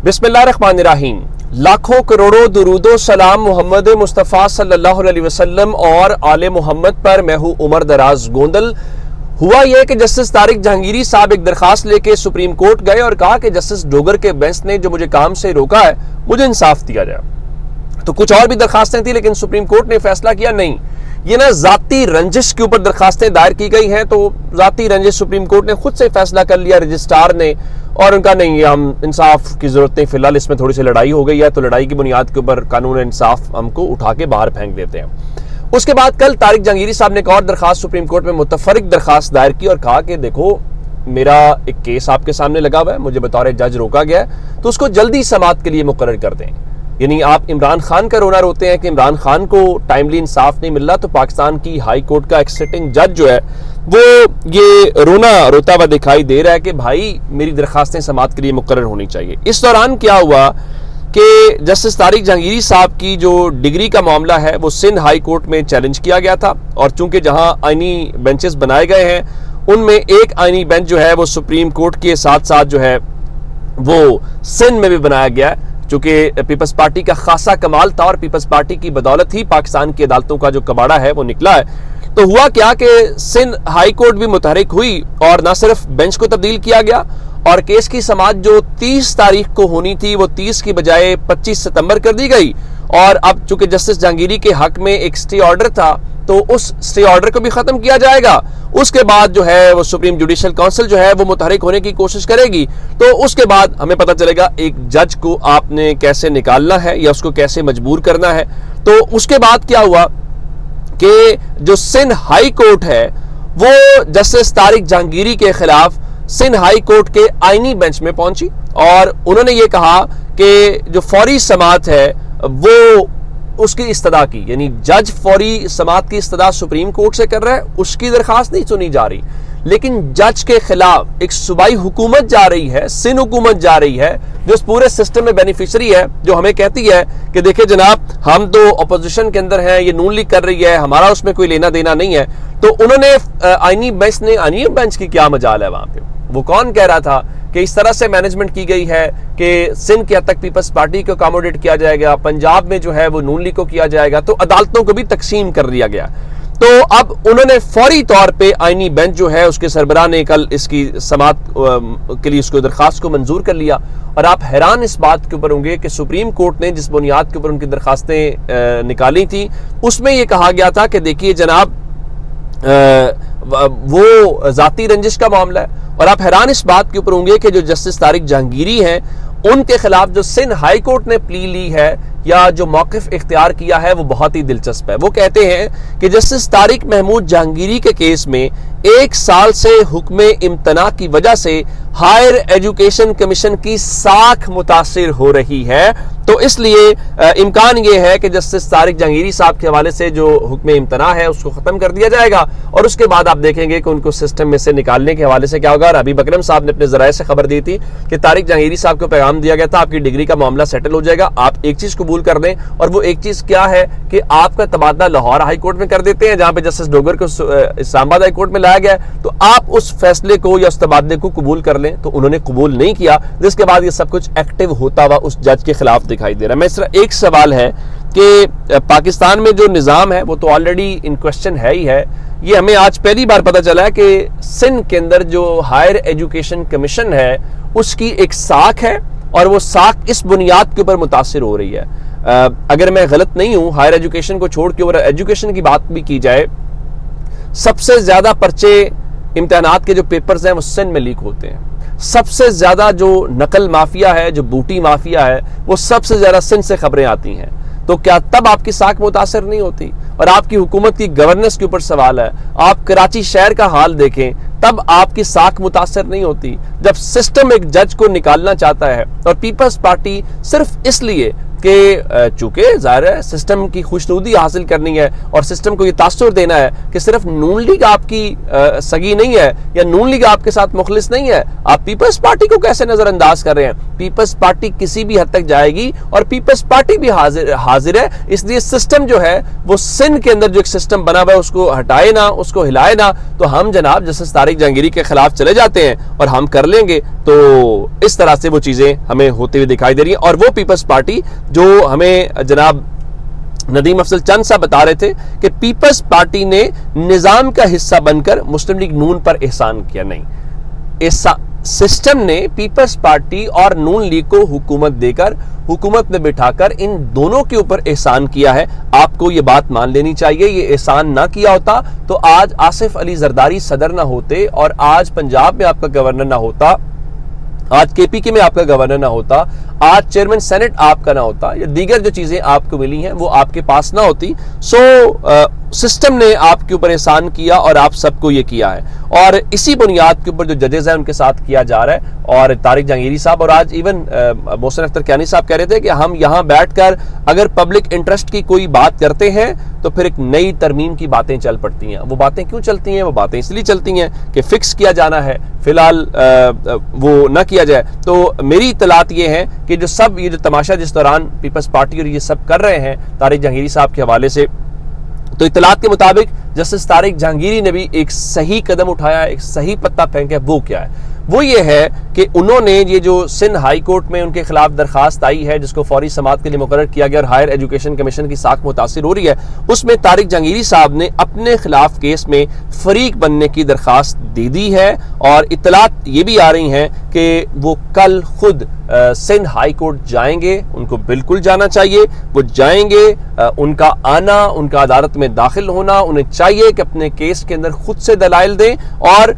बिस्मिल्लाहिर्रहमानिर्रहीम। लाखों करोड़ों दुरूदो सलाम मोहम्मद मुस्तफ़ा सल्लल्लाहु अलैहि वसल्लम और आले मोहम्मद पर। मैं हूँ उमर दराज गोंदल। हुआ यह कि जस्टिस तारिक जहांगीरी साहब एक दरखास्त लेके सुप्रीम कोर्ट गए और कहा कि जस्टिस डोगर के बेंच ने जो मुझे काम से रोका है, मुझे इंसाफ दिया जाए। तो कुछ और भी दरखास्तें थी, लेकिन सुप्रीम कोर्ट ने फैसला किया नहीं, ये ना जाती रंजिश के ऊपर दरखास्तें दायर की गई हैं। तो जाती रंजिश सुप्रीम कोर्ट ने खुद से फैसला कर लिया, रजिस्ट्रार ने, और उनका नहीं, हम इंसाफ की जरूरत नहीं, फिलहाल इसमें थोड़ी सी लड़ाई हो गई है, तो लड़ाई की बुनियाद के ऊपर कानून इंसाफ हमको उठा के बाहर फेंक देते हैं। उसके बाद कल तारिक जहांगीरी साहब ने एक और दरखास्त सुप्रीम कोर्ट में मुतफरिक दरखास्त दायर की और कहा कि देखो, मेरा एक केस आपके सामने लगा हुआ है, मुझे बतौर जज रोका गया है, तो उसको जल्दी समाअत के लिए मुकर्रर कर दें। यानी आप इमरान खान का रोना रोते हैं कि इमरान खान को टाइमली इंसाफ नहीं मिल रहा, तो पाकिस्तान की हाई कोर्ट का एक सिटिंग जज जो है वो ये रोना रोता हुआ दिखाई दे रहा है कि भाई मेरी दरखास्तें समाअत के लिए मुकर्रर होनी चाहिए। इस दौरान क्या हुआ कि जस्टिस तारिक जहांगीरी साहब की जो डिग्री का मामला है वो सिंध हाई कोर्ट में चैलेंज किया गया था, और चूंकि जहां आईनी बेंचेस बनाए गए हैं उनमें एक आईनी बेंच जो है वो सुप्रीम कोर्ट के साथ साथ जो है वो सिंध में भी बनाया गया है। चूंकि पीपल्स पार्टी का खासा कमाल था और पीपल्स पार्टी की बदौलत ही पाकिस्तान की अदालतों का जो कबाड़ा है वो निकला है। तो हुआ क्या कि सिंध हाई कोर्ट भी मुतहरिक हुई और न सिर्फ बेंच को तब्दील किया गया, और केस की समाअत जो 30 तारीख को होनी थी वो 30 की बजाय 25 सितंबर कर दी गई। और अब चूंकि जस्टिस जहांगीरी के हक में एक स्टे ऑर्डर था, तो उस स्टे ऑर्डर को भी खत्म किया जाएगा। उसके बाद जो है वो सुप्रीम जुडिशल काउंसिल जो है वो मुतहरिक होने की कोशिश करेगी। तो उसके बाद हमें पता चलेगा एक जज को आपने कैसे निकालना है या उसको कैसे मजबूर करना है। तो उसके बाद क्या हुआ कि जो सिंध हाई कोर्ट है वो जस्टिस तारिक जहांगीरी के खिलाफ सिंध हाई कोर्ट के आईनी बेंच में पहुंची और उन्होंने ये कहा कि जो फौरी समाअत है वो उसकी इस्तदा की, यानी जज फौरी समाअत की इस्तदा सुप्रीम कोर्ट से कर रहा है, उसकी दरखास्त नहीं सुनी जा रही, लेकिन जज के खिलाफ एक सूबाई हुकूमत जा रही है, सिंध हुकूमत जा रही है, जो इस पूरे सिस्टम में बेनिफिशरी है, जो हमें कहती है कि देखिए जनाब, हम तो अपोजिशन के अंदर हैं, ये नून लीग कर रही है, हमारा उसमें कोई लेना देना नहीं है। तो उन्होंने आईनी बेंच की क्या मजाल है वहां पे? वो कौन कह रहा था कि इस तरह से मैनेजमेंट की गई है कि सिंध के हद तक पीपल्स पार्टी को अकोमोडेट किया जाएगा, पंजाब में जो है वो नून लीग को किया जाएगा, तो अदालतों को भी तकसीम कर दिया गया। तो अब उन्होंने फौरी तौर पे आईनी बेंच जो है उसके सरबराह ने कल इसकी समाअत के लिए उसको दरखास्त को मंजूर कर लिया। और आप हैरान इस बात के ऊपर होंगे कि सुप्रीम कोर्ट ने जिस बुनियाद के ऊपर उनकी दरखास्तें निकाली थी उसमें यह कहा गया था कि देखिए जनाब, वो जाती रंजिश का मामला है। और आप हैरान इस बात के ऊपर होंगे कि जो जस्टिस तारिक जहांगीरी हैं उनके खिलाफ जो सिंध हाई कोर्ट ने प्ली ली है या जो मौक़िफ़ इख्तियार किया है वो बहुत ही दिलचस्प है। वो कहते हैं कि जस्टिस तारिक महमूद जहांगीरी के केस में 1 साल से हुक्म इम्तना की वजह से हायर एजुकेशन कमीशन की साख मुतासिर हो रही है, तो इसलिए इम्कान ये है कि जस्टिस तारिक जहांगीरी साहब के हवाले से जो हुक्म इम्तना है उसको खत्म कर दिया जाएगा और उसके बाद आप देखेंगे कि उनको सिस्टम में से निकालने के हवाले से क्या होगा। अभी बकरम साहब ने अपने जराये से खबर दी थी कि तारिक जहांगीरी साहब को पैगाम दिया गया था आपकी डिग्री का मामला सेटल हो जाएगा, आप एक चीज कबूल कर दें, और वो एक चीज क्या है कि आपका तबादला लाहौर हाई कोर्ट में कर देते हैं जहां पे जस्टिस डोगर को इस्लामाबाद हाई कोर्ट में लाया गया है, तो आप उस फैसले को या उस तबादले को कबूल कर लें। तो उन्होंने कबूल नहीं किया, जिसके बाद ये सब कुछ एक्टिव होता हुआ उस जज के खिलाफ दिखाई दे रहा है। मैं सिर्फ एक सवाल है कि पाकिस्तान में जो निज़ाम है वो तो ऑलरेडी इन क्वेश्चन है ही है। ये हमें आज पहली बार पता चला है कि सिंध के अंदर जो हायर एजुकेशन कमीशन है उसकी एक साख है और वो साख इस बुनियाद के ऊपर मुतासिर हो रही है। अगर मैं गलत नहीं हूं, हायर एजुकेशन को छोड़ के और एजुकेशन की बात भी की जाए, सबसे ज्यादा पर्चे इम्तिहानात के जो पेपर्स हैं वो सिंध में लीक होते हैं। सबसे ज्यादा जो नकल माफिया है, जो बूटी माफिया है, वो सबसे ज्यादा सिंध से खबरें आती हैं। तो क्या तब आपकी साख मुतासर नहीं होती? और आपकी हुकूमत की गवर्नेंस के ऊपर सवाल है। आप कराची शहर का हाल देखें, तब आपकी साख मुतासर नहीं होती जब सिस्टम एक जज को निकालना चाहता है और पीपल्स पार्टी सिर्फ इसलिए कि चूंकि जाहिर है सिस्टम की खुशनुदी हासिल करनी है और सिस्टम को ये तासुर देना है कि सिर्फ नून लीग आपकी सगी नहीं है या नून लीग आपके साथ मुखलिस नहीं है, आप पीपल्स पार्टी को कैसे नजरअंदाज कर रहे हैं? पीपल्स पार्टी किसी भी हद तक जाएगी और पीपल्स पार्टी भी हाजिर है। इसलिए सिस्टम जो है वो सिंध سندھ کے اندر جو ایک سسٹم بنا ہوا ہے اس کو ہٹائے نہ, اس کو ہلائے نہ, تو ہم جناب جسٹس طارق جہانگیری کے خلاف چلے جاتے ہیں اور ہم کر لیں گے. تو اس طرح سے وہ چیزیں ہمیں ہوتے ہوئے دکھائی دے رہی ہیں. اور وہ پیپلز پارٹی جو ہمیں جناب ندیم افضل چند صاحب بتا رہے تھے کہ پیپلز پارٹی نے نظام کا حصہ بن کر مسلم لیگ نون پر احسان کیا, نہیں, سسٹم نے پیپلز پارٹی اور نون لیگ کو حکومت دے کر, حکومت میں بٹھا کر ان دونوں کے اوپر احسان کیا ہے. آپ کو یہ بات مان لینی چاہیے. یہ احسان نہ کیا ہوتا تو آج آصف علی زرداری صدر نہ ہوتے, اور آج پنجاب میں آپ کا گورنر نہ ہوتا, آج کے پی کے میں آپ کا گورنر نہ ہوتا, آج چیئرمین سینٹ آپ کا نہ ہوتا, یا دیگر جو چیزیں آپ کو ملی ہیں وہ آپ کے پاس نہ ہوتی. سسٹم نے آپ کے اوپر احسان کیا اور آپ سب کو یہ کیا ہے, اور اسی بنیاد کے اوپر جو ججز ہیں ان کے ساتھ کیا جا رہا ہے. اور طارق جہانگیری صاحب اور آج ایون محسن اختر کیانی صاحب کہہ رہے تھے کہ ہم یہاں بیٹھ کر اگر پبلک انٹرسٹ کی کوئی بات کرتے ہیں تو پھر ایک نئی ترمیم کی باتیں چل پڑتی ہیں. وہ باتیں کیوں چلتی ہیں؟ وہ باتیں اس لیے چلتی ہیں کہ فکس کیا جانا ہے, فی الحال وہ نہ کیا جائے. تو میری اطلاعات یہ ہیں کہ یہ جو تماشا جس دوران پیپلز پارٹی اور یہ سب کر رہے ہیں طارق جہانگیری صاحب کے حوالے سے, تو اطلاعات کے مطابق جسٹس طارق جہانگیری نے بھی ایک صحیح قدم اٹھایا, ایک صحیح پتہ پھینکا. وہ کیا ہے؟ وہ یہ ہے کہ انہوں نے یہ جو سندھ ہائی کورٹ میں ان کے خلاف درخواست آئی ہے جس کو فوری سماعت کے لیے مقرر کیا گیا اور ہائر ایجوکیشن کمیشن کی ساکھ متاثر ہو رہی ہے, اس میں طارق جہانگیری صاحب نے اپنے خلاف کیس میں فریق بننے کی درخواست دے دی ہے. اور اطلاعات یہ بھی آ رہی ہیں کہ وہ کل خود سندھ ہائی کورٹ جائیں گے. ان کو بالکل جانا چاہیے, وہ جائیں گے. ان کا آنا, ان کا عدالت میں داخل ہونا, انہیں چاہیے کہ اپنے کیس کے اندر خود سے دلائل دیں, اور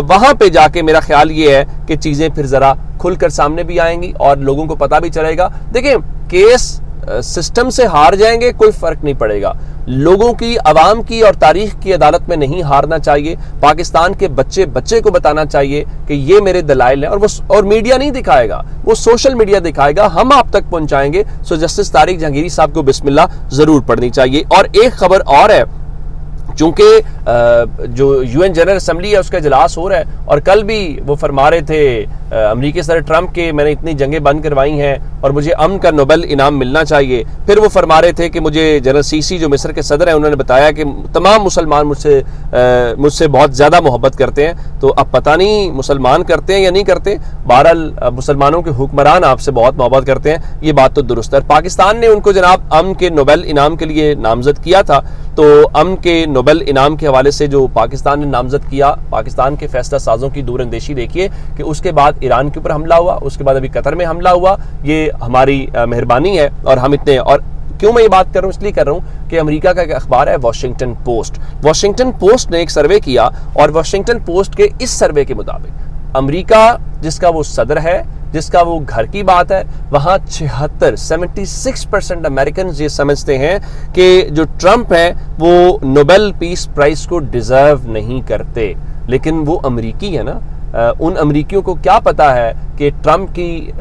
وہاں پہ جا کے میرا خیال یہ ہے کہ چیزیں پھر ذرا کھل کر سامنے بھی آئیں گی اور لوگوں کو پتہ بھی چلے گا. دیکھیں, کیس سسٹم سے ہار جائیں گے کوئی فرق نہیں پڑے گا, لوگوں کی, عوام کی اور تاریخ کی عدالت میں نہیں ہارنا چاہیے. پاکستان کے بچے کو بتانا چاہیے کہ یہ میرے دلائل ہیں, اور میڈیا نہیں دکھائے گا, وہ سوشل میڈیا دکھائے گا, ہم آپ تک پہنچائیں گے. سو جسٹس طارق جہانگیری صاحب کو بسم اللہ ضرور پڑھنی چاہیے. اور ایک خبر اور ہے, چونکہ جو یو این جنرل اسمبلی ہے اس کا اجلاس ہو رہا ہے, اور کل بھی وہ فرما رہے تھے امریکی صدر ٹرمپ کے میں نے اتنی جنگیں بند کروائی ہیں اور مجھے امن کا نوبل انعام ملنا چاہیے. پھر وہ فرما رہے تھے کہ مجھے جنرل سیسی جو مصر کے صدر ہیں انہوں نے بتایا کہ تمام مسلمان مجھ سے بہت زیادہ محبت کرتے ہیں. تو اب پتہ نہیں مسلمان کرتے ہیں یا نہیں کرتے, بہرحال مسلمانوں کے حکمران آپ سے بہت محبت کرتے ہیں, یہ بات تو درست ہے. پاکستان نے ان کو جناب امن کے نوبل انعام کے لیے نامزد کیا تھا, تو امن کے نوبل انعام کے حوالے سے جو پاکستان نے نامزد کیا, پاکستان کے فیصلہ سازوں کی دور اندیشی دیکھیے کہ اس کے بعد ایران کے اوپر حملہ ہوا, اس کے بعد ابھی قطر میں حملہ ہوا. یہ ہماری مہربانی ہے, اور ہم اتنے, اور کیوں میں یہ بات کر رہا ہوں, اس لیے کر رہا ہوں کہ امریکہ کا ایک اخبار ہے واشنگٹن پوسٹ. واشنگٹن پوسٹ نے ایک سروے کیا, اور واشنگٹن پوسٹ کے اس سروے کے مطابق امریکہ جس کا وہ صدر ہے, جس کا وہ گھر کی بات ہے, وہاں 76% امریکنز یہ سمجھتے ہیں کہ جو ٹرمپ ہیں وہ نوبل پیس پرائز کو ڈیزرو نہیں کرتے. لیکن وہ امریکی ہے نا, ان امریکیوں کو کیا پتا ہے کہ ٹرمپ کی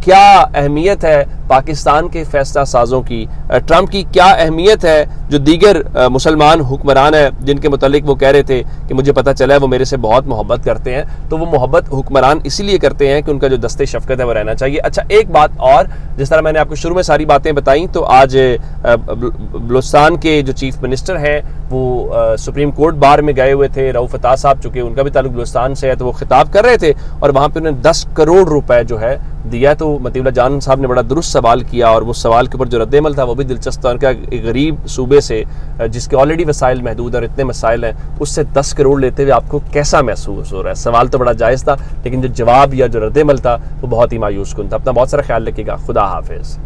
کیا اہمیت ہے پاکستان کے فیصلہ سازوں کی, ٹرمپ کی کیا اہمیت ہے جو دیگر مسلمان حکمران ہیں جن کے متعلق وہ کہہ رہے تھے کہ مجھے پتہ چلا ہے وہ میرے سے بہت محبت کرتے ہیں. تو وہ محبت حکمران اسی لیے کرتے ہیں کہ ان کا جو دستے شفقت ہے وہ رہنا چاہیے. اچھا, ایک بات اور, جس طرح میں نے آپ کو شروع میں ساری باتیں بتائیں, تو آج بلوچستان کے جو چیف منسٹر ہیں وہ سپریم کورٹ بار میں گئے ہوئے تھے. رؤف فتح صاحب, چونکہ ان کا بھی تعلق بلوچستان سے ہے, تو وہ خطاب کر رہے تھے, اور وہاں پہ انہوں نے 10 کروڑ روپے جو ہے دیا. تو مطیع اللہ جان صاحب نے بڑا درست سوال کیا, اور وہ سوال کے اوپر جو رد عمل تھا وہ بھی دلچسپ تھا. ایک غریب صوبے سے جس کے آلریڈی وسائل محدود اور اتنے مسائل ہیں, اس سے 10 کروڑ لیتے ہوئے آپ کو کیسا محسوس ہو رہا ہے؟ سوال تو بڑا جائز تھا, لیکن جو جواب یا جو رد عمل تھا وہ بہت ہی مایوس کن تھا. اپنا بہت سارا خیال رکھیے گا. خدا حافظ.